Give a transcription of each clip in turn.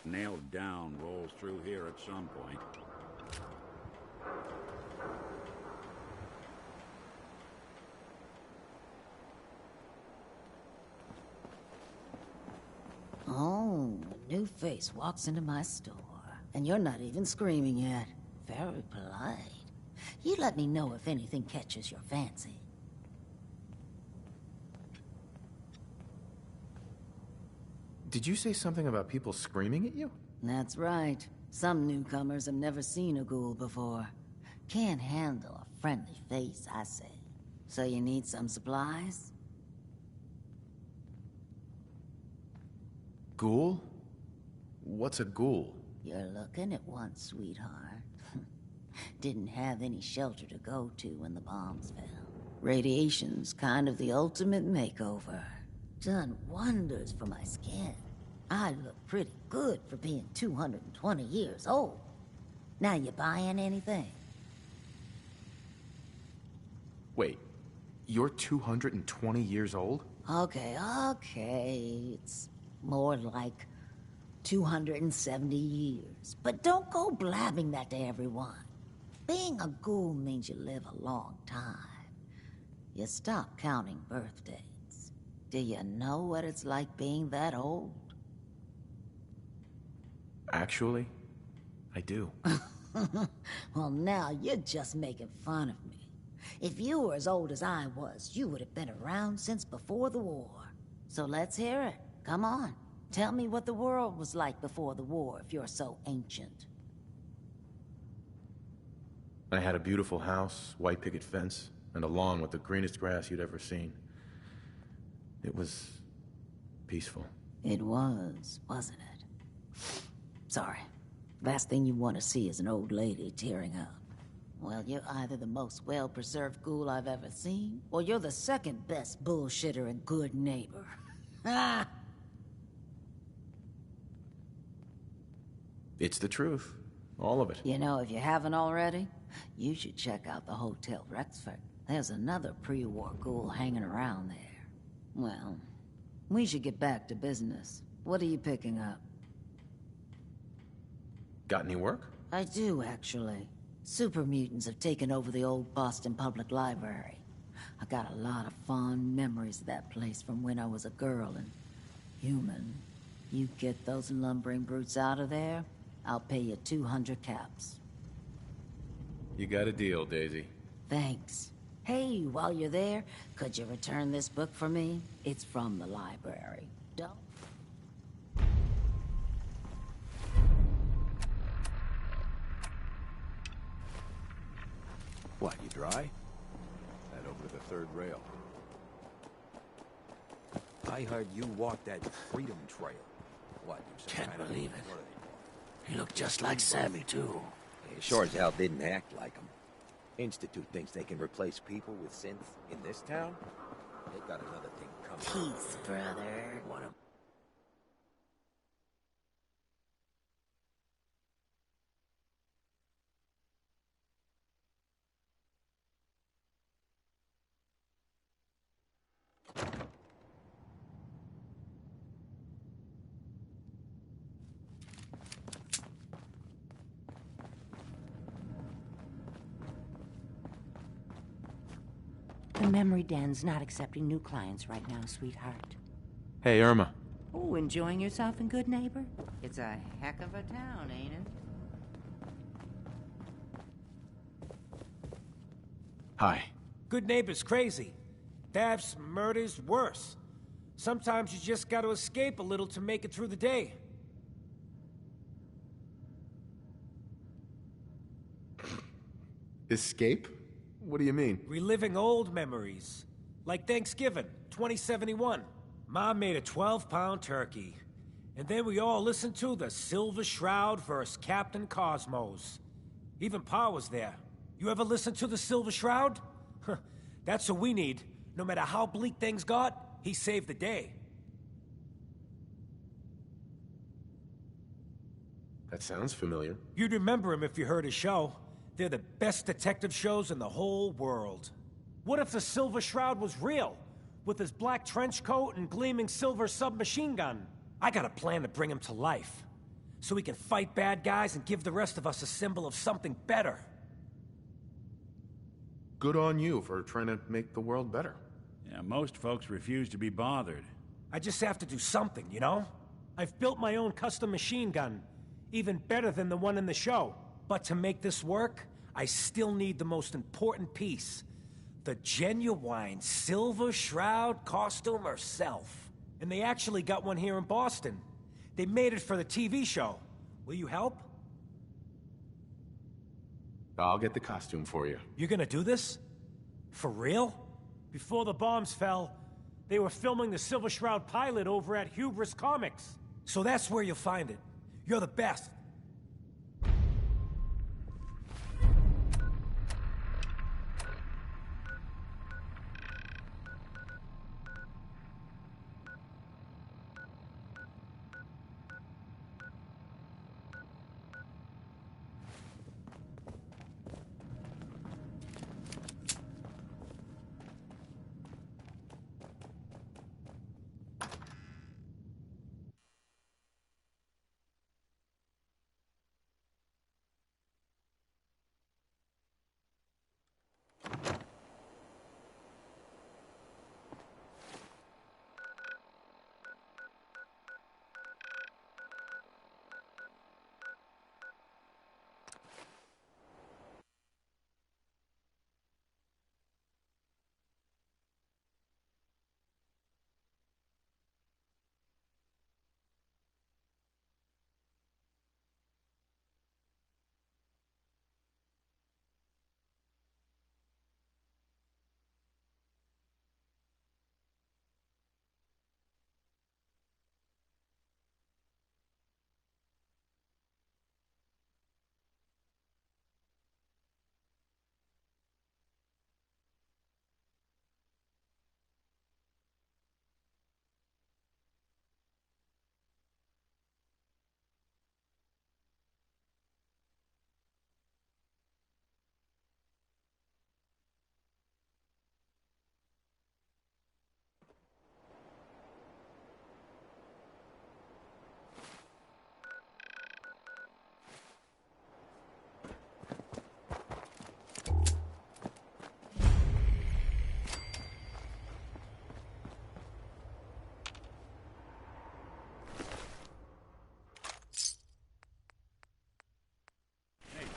nailed down rolls through here at some point. Oh, a new face walks into my store. And you're not even screaming yet. Very polite. You let me know if anything catches your fancy. Did you say something about people screaming at you? That's right. Some newcomers have never seen a ghoul before. Can't handle a friendly face, I say. So you need some supplies? Ghoul? What's a ghoul? You're looking at one, sweetheart. Didn't have any shelter to go to when the bombs fell. Radiation's kind of the ultimate makeover. Done wonders for my skin. I look pretty good for being 220 years old. Now you buying anything? Wait, you're 220 years old? Okay. It's more like 270 years. But don't go blabbing that to everyone. Being a ghoul means you live a long time. You stop counting birthdays. Do you know what it's like being that old? Actually, I do. Well, now you're just making fun of me. If you were as old as I was, you would have been around since before the war. So let's hear it. Come on. Tell me what the world was like before the war if you're so ancient. I had a beautiful house, white picket fence, and a lawn with the greenest grass you'd ever seen. It was peaceful. It was, wasn't it? Sorry. Last thing you want to see is an old lady tearing up. Well, you're either the most well-preserved ghoul I've ever seen, or you're the second best bullshitter and good neighbor. Ah! It's the truth. All of it. You know, if you haven't already, you should check out the Hotel Rexford. There's another pre-war ghoul hanging around there. Well, we should get back to business. What are you picking up? Got any work? I do, actually. Super mutants have taken over the old Boston Public Library. I got a lot of fond memories of that place from when I was a girl and human. You get those lumbering brutes out of there, I'll pay you 200 caps. You got a deal, Daisy. Thanks. Hey, while you're there, could you return this book for me? It's from the library. Don't... What, you dry? Head over to the third rail. I heard you walked that Freedom Trail. What, you some Can't kind of- believe it. what are they? He looked just like Sammy, too. They sure as hell didn't act like them. Institute thinks they can replace people with synths in this town? They got another thing coming. Peace, brother. What a... The memory den's not accepting new clients right now, sweetheart. Hey, Irma. Oh, enjoying yourself in Good Neighbor? It's a heck of a town, ain't it? Hi. Good neighbor's crazy. Thefts, murders, worse. Sometimes you just gotta escape a little to make it through the day. Escape? What do you mean? Reliving old memories. Like Thanksgiving, 2071. Mom made a 12-pound turkey. And then we all listened to the Silver Shroud versus Captain Cosmos. Even Pa was there. You ever listen to the Silver Shroud? That's what we need. No matter how bleak things got, he saved the day. That sounds familiar. You'd remember him if you heard his show. They're the best detective shows in the whole world. What if the Silver Shroud was real? With his black trench coat and gleaming silver submachine gun? I got a plan to bring him to life. so we can fight bad guys and give the rest of us a symbol of something better. Good on you for trying to make the world better. Yeah, most folks refuse to be bothered. I just have to do something, you know? I've built my own custom machine gun, even better than the one in the show. But to make this work, I still need the most important piece. The genuine Silver Shroud costume herself. And they actually got one here in Boston. They made it for the TV show. Will you help? I'll get the costume for you. You're gonna do this? For real? Before the bombs fell, they were filming the Silver Shroud pilot over at Hubris Comics. So that's where you'll find it. You're the best.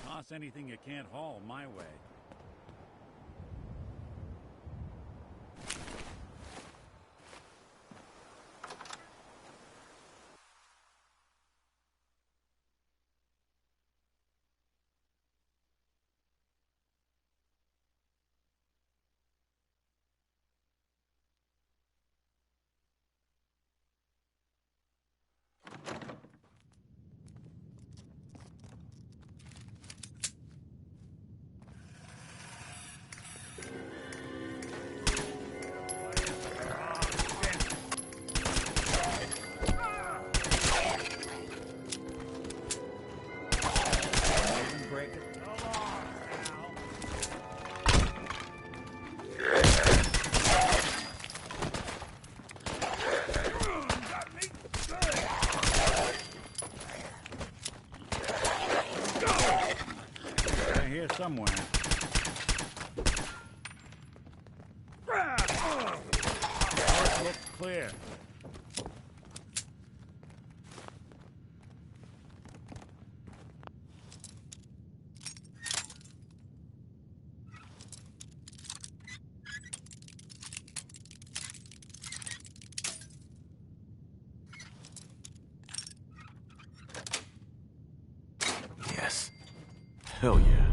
Toss anything you can't haul my way. Somewhere. Looks clear. Yes. Hell yeah.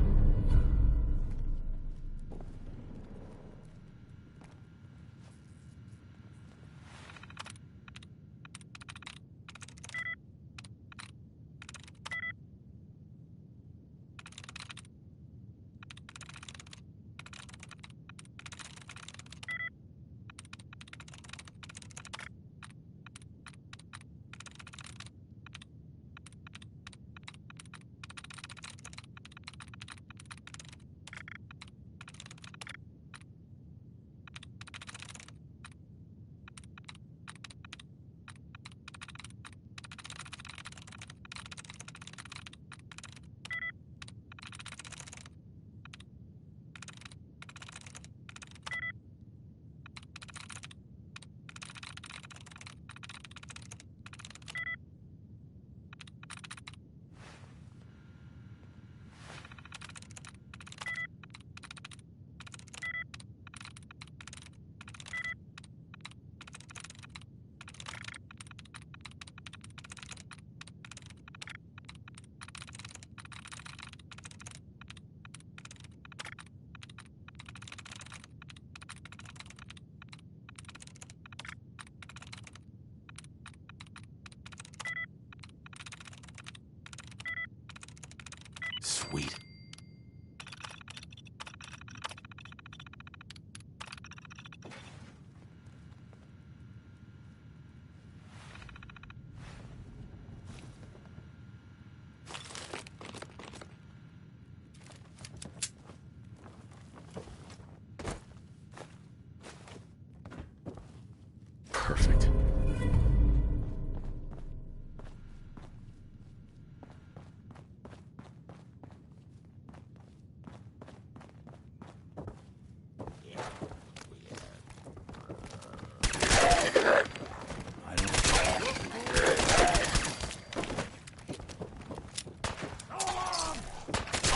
Sweet. Perfect.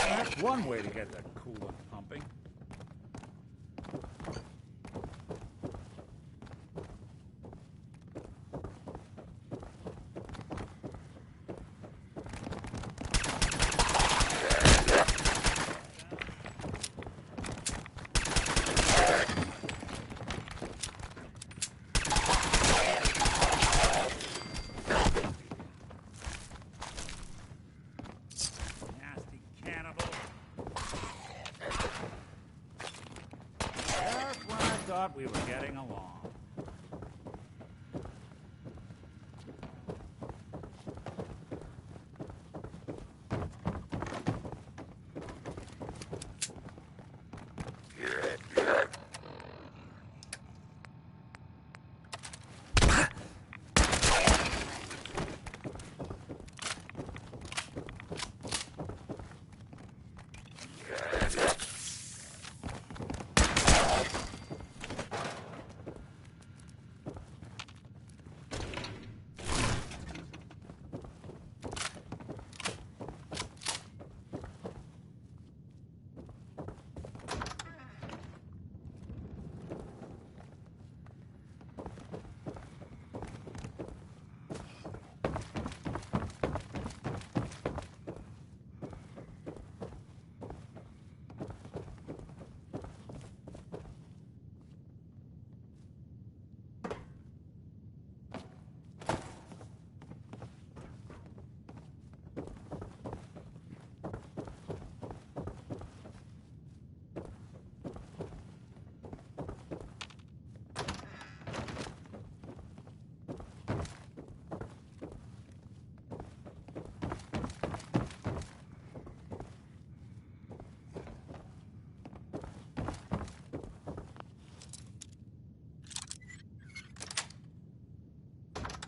That's one way to get the coolant pumping. Nasty cannibal. Just when I thought we were getting along.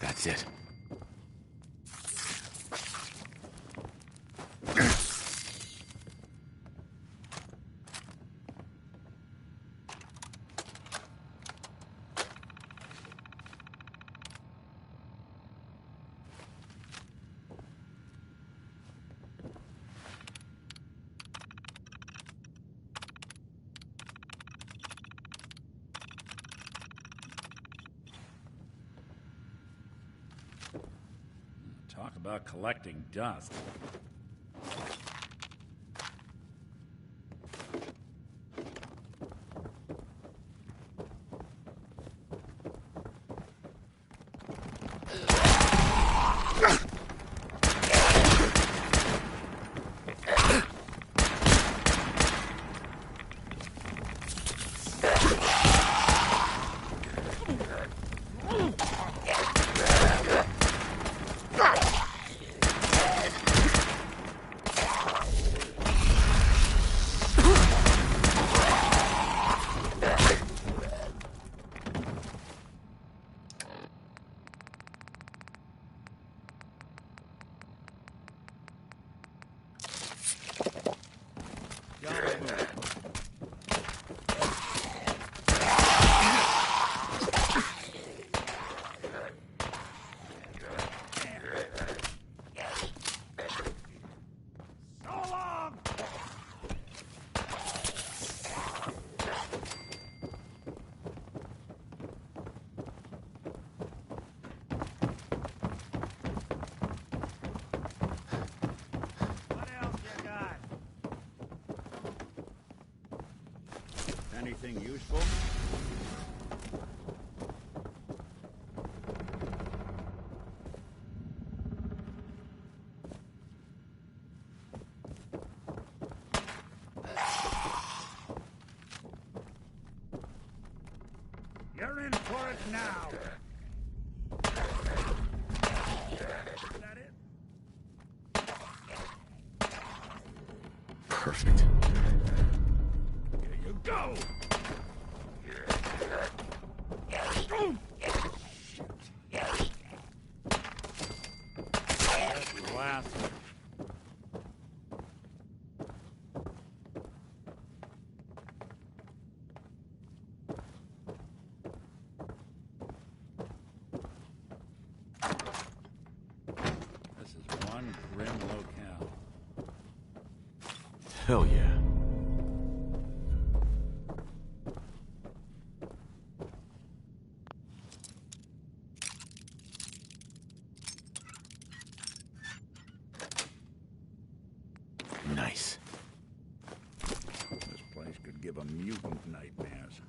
That's it. Talk about collecting dust. Anything useful? in for it now. Is that it? Perfect. Here you go. That's last. This is one grim locale. Hell yeah. Nice. This place could give a mutant nightmares.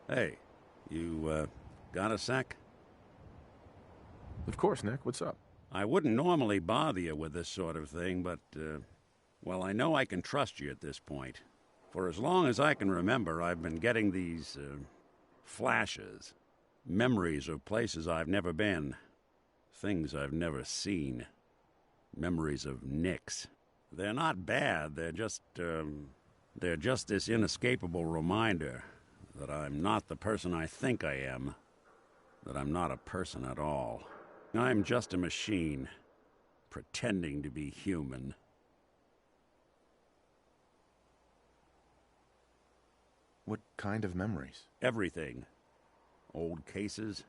Hey, you, got a sec? Of course, Nick. What's up? I wouldn't normally bother you with this sort of thing, but, well, I know I can trust you at this point. For as long as I can remember, I've been getting these, flashes. Memories of places I've never been. Things I've never seen. Memories of Nicks. They're not bad, they're just this inescapable reminder that I'm not the person I think I am. That I'm not a person at all. I'm just a machine, pretending to be human. What kind of memories? Everything. Old cases,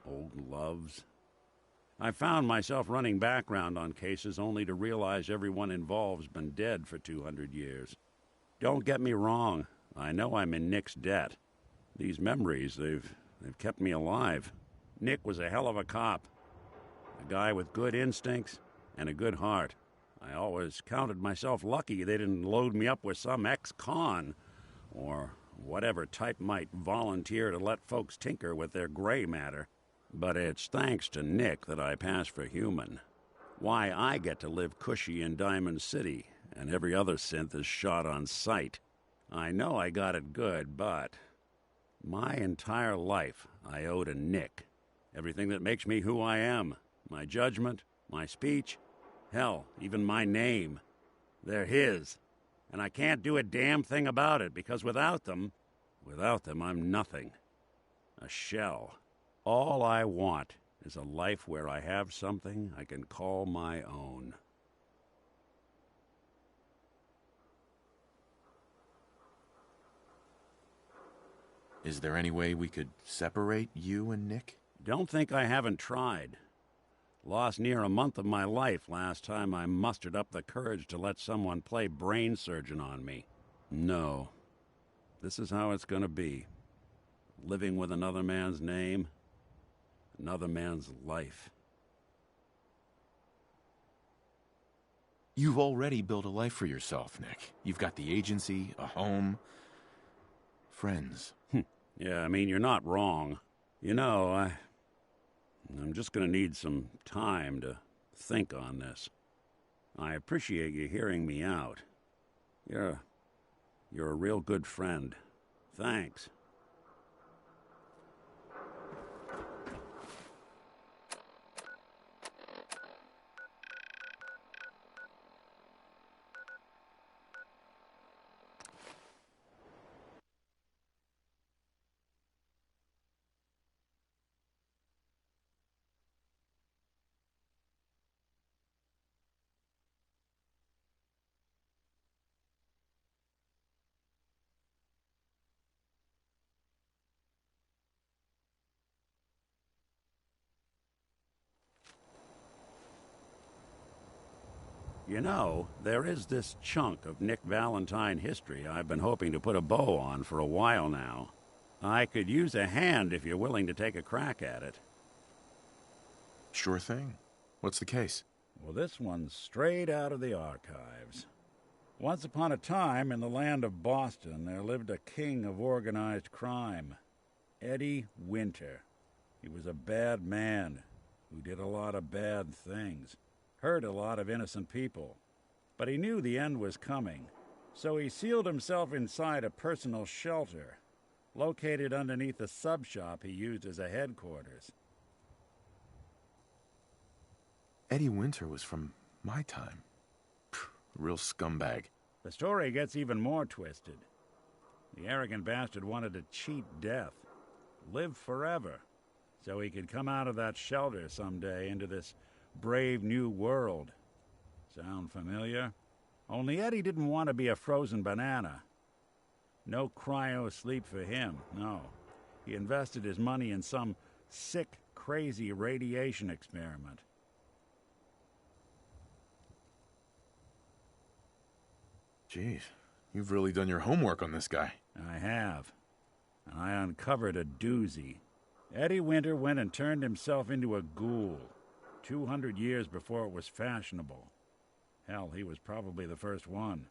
old loves. I found myself running background on cases only to realize everyone involved's been dead for 200 years. Don't get me wrong, I know I'm in Nick's debt. These memories, they've kept me alive. Nick was a hell of a cop. A guy with good instincts and a good heart. I always counted myself lucky they didn't load me up with some ex-con, or whatever type might volunteer to let folks tinker with their gray matter. But it's thanks to Nick that I pass for human. Why I get to live cushy in Diamond City, and every other synth is shot on sight. I know I got it good, but my entire life I owe to Nick. Everything that makes me who I am. My judgment, my speech, hell, even my name. They're his. And I can't do a damn thing about it, because without them, I'm nothing. A shell. All I want is a life where I have something I can call my own. Is there any way we could separate you and Nick? Don't think I haven't tried. Lost near a month of my life last time I mustered up the courage to let someone play brain surgeon on me. No. This is how it's gonna be. Living with another man's name, another man's life. You've already built a life for yourself, Nick. You've got the agency, a home, friends. Yeah, I mean, you're not wrong. You know, I'm just gonna need some time to think on this. I appreciate you hearing me out. You're a real good friend. Thanks. You know, there is this chunk of Nick Valentine history I've been hoping to put a bow on for a while now. I could use a hand if you're willing to take a crack at it. Sure thing. What's the case? Well, this one's straight out of the archives. Once upon a time, in the land of Boston, there lived a king of organized crime, Eddie Winter. He was a bad man who did a lot of bad things, hurt a lot of innocent people. But he knew the end was coming, so he sealed himself inside a personal shelter, located underneath the sub-shop he used as a headquarters. Eddie Winter was from my time. Real scumbag. The story gets even more twisted. The arrogant bastard wanted to cheat death, live forever, so he could come out of that shelter someday into this brave new world. Sound familiar? Only Eddie didn't want to be a frozen banana. No cryo sleep for him, no. He invested his money in some sick, crazy radiation experiment. Jeez, you've really done your homework on this guy. I have. And I uncovered a doozy. Eddie Winter went and turned himself into a ghoul, 200 years before it was fashionable. Hell, he was probably the first one.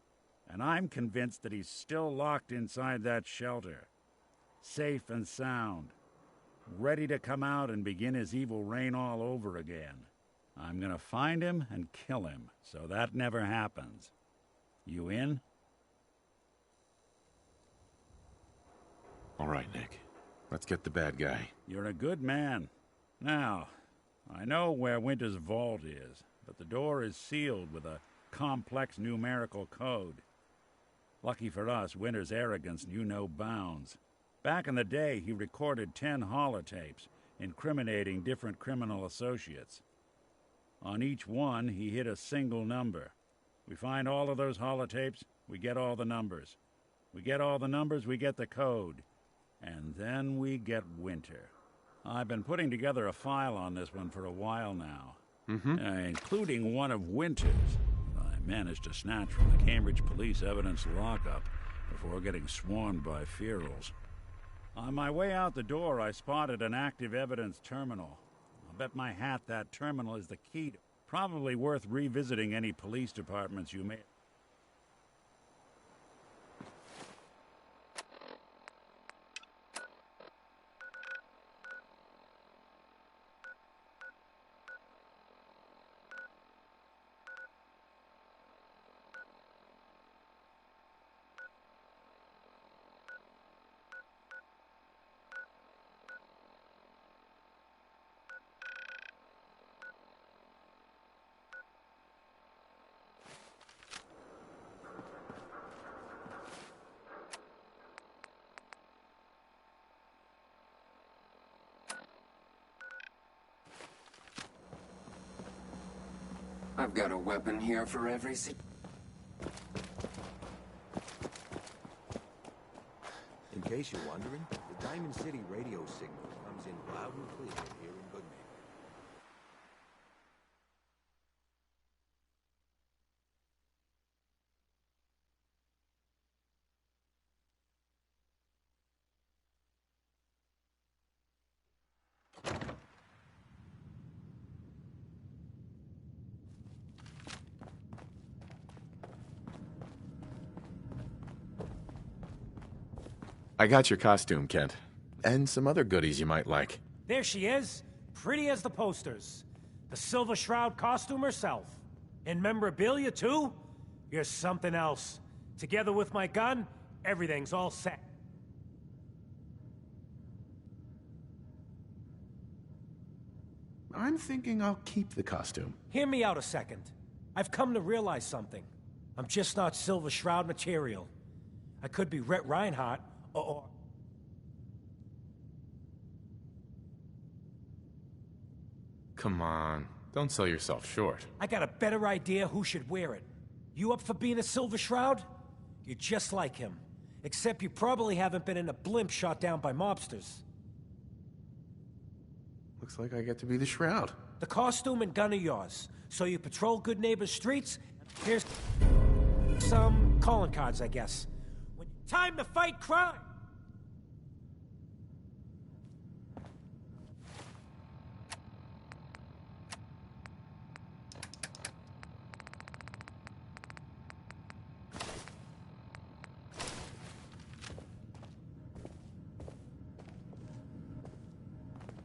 And I'm convinced that he's still locked inside that shelter, safe and sound, ready to come out and begin his evil reign all over again. I'm gonna find him and kill him, so that never happens. You in? All right, Nick. Let's get the bad guy. You're a good man. Now, I know where Winter's vault is, but the door is sealed with a complex numerical code. Lucky for us, Winter's arrogance knew no bounds. Back in the day, he recorded 10 holotapes, incriminating different criminal associates. On each one, he hit a single number. We find all of those holotapes, we get all the numbers. We get all the numbers, we get the code. And then we get Winter. I've been putting together a file on this one for a while now, including one of Winter's. I managed to snatch from the Cambridge Police evidence lockup before getting swarmed by ferals. On my way out the door, I spotted an active evidence terminal. I'll bet my hat that terminal is the key. Probably worth revisiting any police departments you may... I've got a weapon here for every In case you're wondering, the Diamond City radio signal comes in loud and clear here in Goodnighter. I got your costume, Kent. And some other goodies you might like. There she is, pretty as the posters. The Silver Shroud costume herself. And memorabilia, too? You're something else. Together with my gun, everything's all set. I'm thinking I'll keep the costume. Hear me out a second. I've come to realize something. I'm just not Silver Shroud material. I could be Rhett Reinhardt, or... Come on, don't sell yourself short. I got a better idea who should wear it. You up for being a Silver Shroud? You're just like him. Except you probably haven't been in a blimp shot down by mobsters. Looks like I get to be the Shroud. The costume and gun are yours, so you patrol Good Neighbor's streets. Here's some calling cards, I guess. Time to fight crime!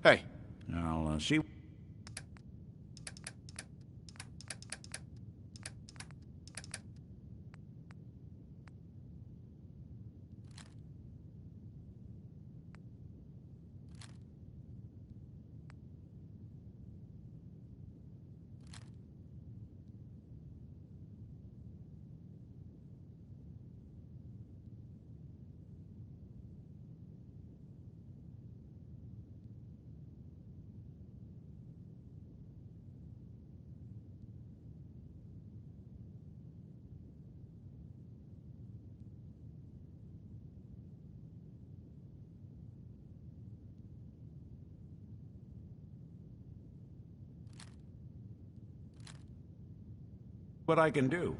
Hey. I'll see. What I can do.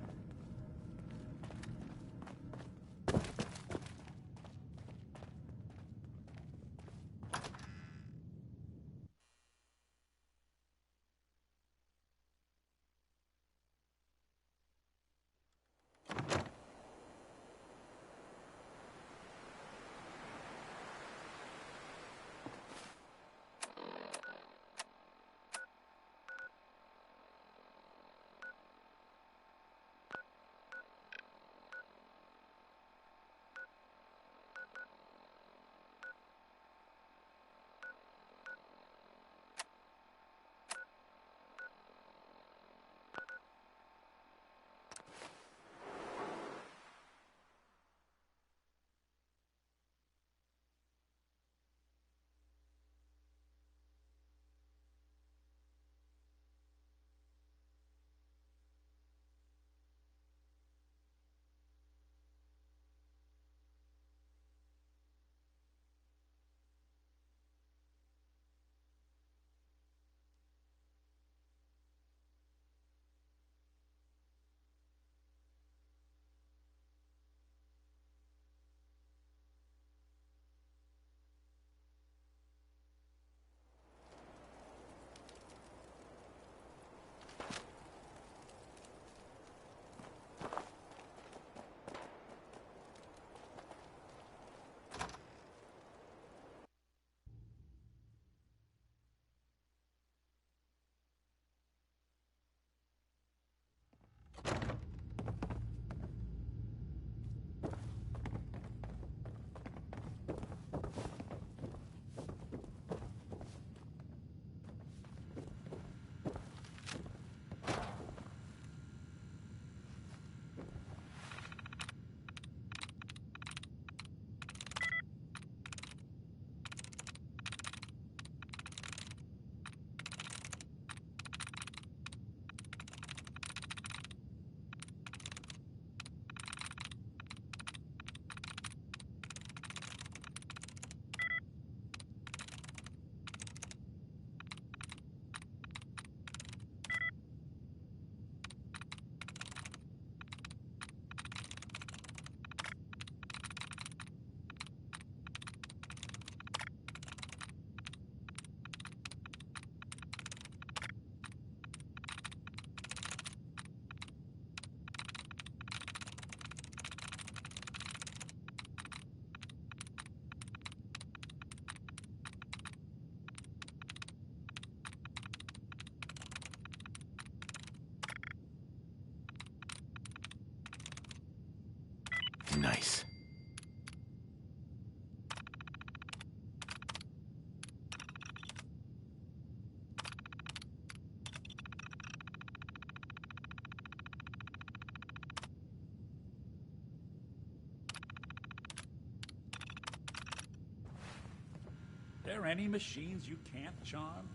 Nice. There any machines you can't charm?